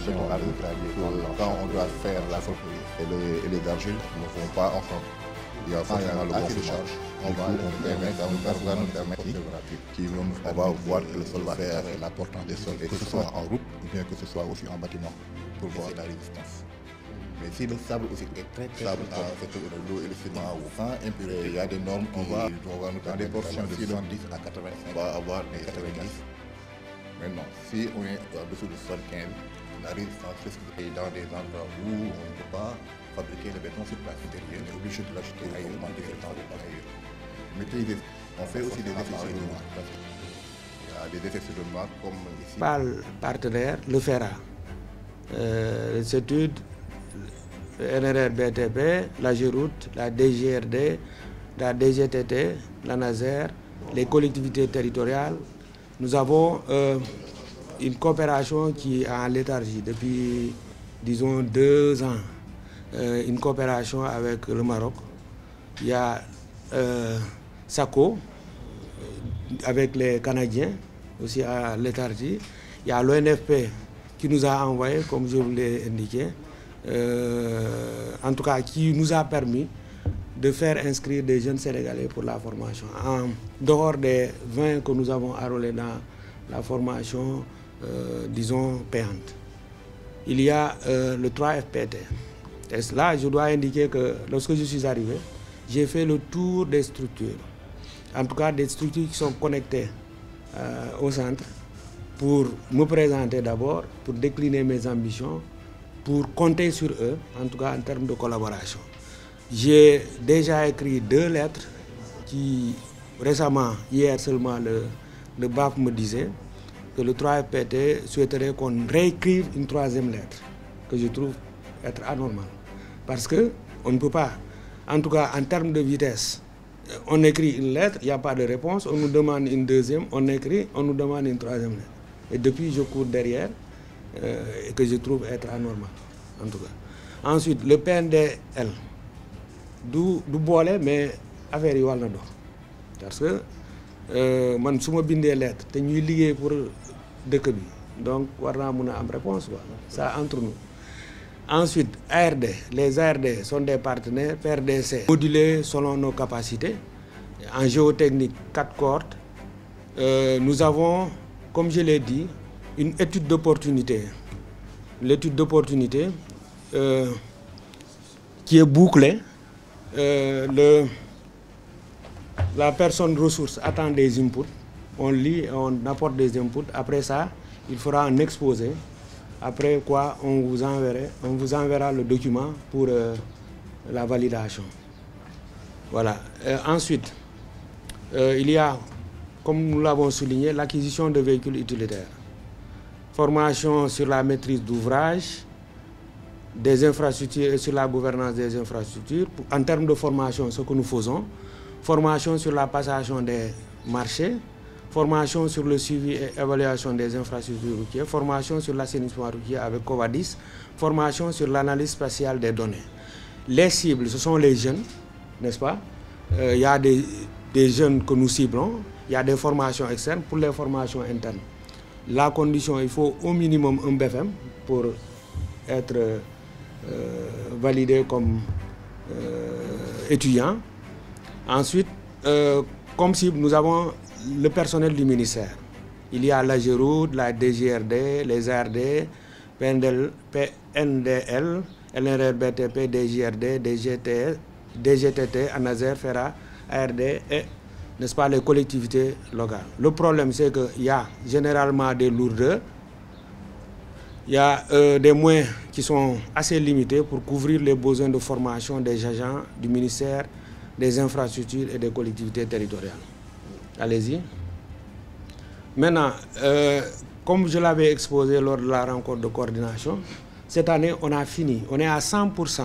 béton arrive, quand on doit faire la sortie et les argiles ne vont pas ensemble. Il y a forcément le bon de charge. On va nous permettre, on va voir que le sol va faire l'importance des sols, et que ce soit en route ou bien que ce soit aussi en bâtiment, pour voir la résistance. Mais si le sable aussi est très sable, l'eau et le ciment sans impureté, il y a des normes qu'on va nous dans des portions de 70 à 85, on va avoir des 90. Maintenant, si on est au-dessous de 75, la résistance est dans des endroits où on ne peut pas fabriquer le béton sur place intérieure, on est obligé de l'acheter ailleurs, augmenter le temps de ailleurs. Mais on fait aussi des effets sur le noir. Il y a des effets sur le noir comme ici. Par partenaire, le FERA, les études, le NRR-BTP, la GEROUTE, la DGRD, la DGTT, la NASER, les collectivités territoriales. Nous avons une coopération qui est en léthargie depuis, disons, 2 ans. Une coopération avec le Maroc. Il y a SACO avec les Canadiens, aussi à léthargie. Il y a l'ONFP qui nous a envoyé, comme je vous l'ai indiqué, en tout cas qui nous a permis de faire inscrire des jeunes Sénégalais pour la formation. En dehors des 20 que nous avons enrôlés dans la formation, disons, payante. Il y a le 3FPT. Et là, je dois indiquer que lorsque je suis arrivé, j'ai fait le tour des structures. En tout cas, des structures qui sont connectées au centre pour me présenter d'abord, pour décliner mes ambitions, pour compter sur eux, en tout cas en termes de collaboration. J'ai déjà écrit 2 lettres qui, récemment, hier seulement, le BAF me disait que le 3FPT souhaiterait qu'on réécrive une 3e lettre, que je trouve être anormal. Parce qu'on ne peut pas, en tout cas en termes de vitesse, on écrit une lettre, il n'y a pas de réponse, on nous demande une 2e, on écrit, on nous demande une 3e lettre. Et depuis, je cours derrière, et que je trouve être anormal, en tout cas. Ensuite, le PNDL, du boole, mais affaire yi wàll na dox. Parce que man su ma bindee lettre te ñuy liggéey pour dëkk bi, donc war naa mun a am réponse quoi. Ça entre nous. Ensuite, ARD. Les ARD sont des partenaires, PRDC, modulés selon nos capacités. En géotechnique, 4 cohortes. Nous avons, comme je l'ai dit, une étude d'opportunité. L'étude d'opportunité qui est bouclée. La personne ressource attend des inputs. On lit, on apporte des inputs. Après ça, il fera un exposé. Après quoi, on vous enverra le document pour la validation. Voilà. Ensuite, il y a, comme nous l'avons souligné, l'acquisition de véhicules utilitaires. Formation sur la maîtrise d'ouvrage, des infrastructures et sur la gouvernance des infrastructures. En termes de formation, ce que nous faisons, formation sur la passation des marchés, formation sur le suivi et évaluation des infrastructures routières, formation sur l'assainissement routier avec Covadis, formation sur l'analyse spatiale des données. Les cibles, ce sont les jeunes, n'est-ce pas? Il y a des jeunes que nous ciblons, il y a des formations externes pour les formations internes. La condition, il faut au minimum un BFM pour être validé comme étudiant. Ensuite, comme cible, nous avons le personnel du ministère. Il y a la GEROUTE, la DGRD, les ARD, PNDL, LNR-BTP, DGRD, DGTT, ANASER, FERA, ARD et, n'est-ce pas, les collectivités locales. Le problème, c'est qu'il y a généralement des lourdeurs. Il y a des moyens qui sont assez limités pour couvrir les besoins de formation des agents du ministère des infrastructures et des collectivités territoriales. Allez-y. Maintenant, comme je l'avais exposé lors de la rencontre de coordination, cette année, on a fini. On est à 100%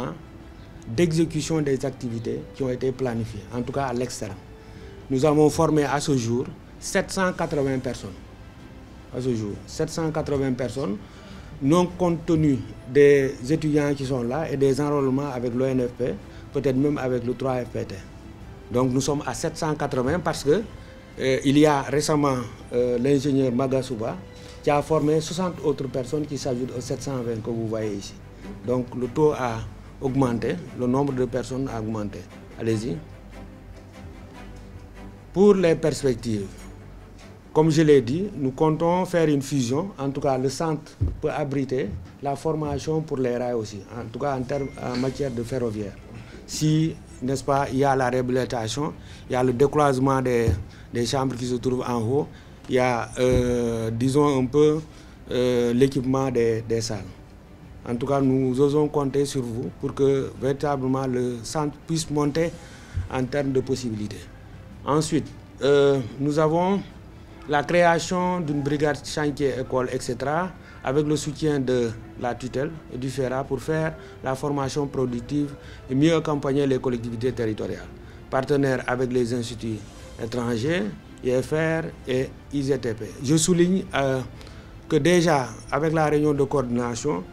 d'exécution des activités qui ont été planifiées, en tout cas à l'externe. Nous avons formé à ce jour 780 personnes. À ce jour, 780 personnes, non compte tenu des étudiants qui sont là et des enrôlements avec l'ONFP, peut-être même avec le 3FPT. Donc nous sommes à 780 parce que il y a récemment l'ingénieur Magasuba qui a formé 60 autres personnes qui s'ajoutent aux 720 que vous voyez ici. Donc le taux a augmenté, le nombre de personnes a augmenté. Allez-y. Pour les perspectives, comme je l'ai dit, nous comptons faire une fusion. En tout cas, le centre peut abriter la formation pour les rails aussi, en tout cas en matière de ferroviaire. Si, n'est-ce pas, il y a la réhabilitation, il y a le décloisement des chambres qui se trouvent en haut, il y a, disons un peu, l'équipement des salles. En tout cas, nous osons compter sur vous pour que véritablement le centre puisse monter en termes de possibilités. Ensuite, nous avons la création d'une brigade chantier, école, etc., avec le soutien de la tutelle et du FERA pour faire la formation productive et mieux accompagner les collectivités territoriales. Partenaires avec les instituts étrangers, IFR et IZTP. Je souligne que déjà, avec la réunion de coordination,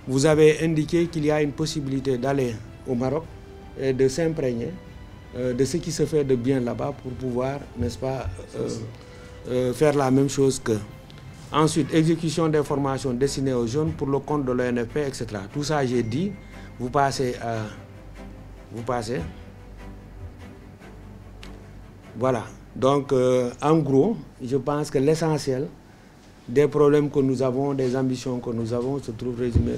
vous avez indiqué qu'il y a une possibilité d'aller au Maroc et de s'imprégner de ce qui se fait de bien là-bas pour pouvoir, n'est-ce pas, faire la même chose qu'eux. Ensuite, exécution des formations destinées aux jeunes pour le compte de l'ONFP, etc. Tout ça, j'ai dit. Vous passez. Voilà. Donc, en gros, je pense que l'essentiel des problèmes que nous avons, des ambitions que nous avons, se trouve résumé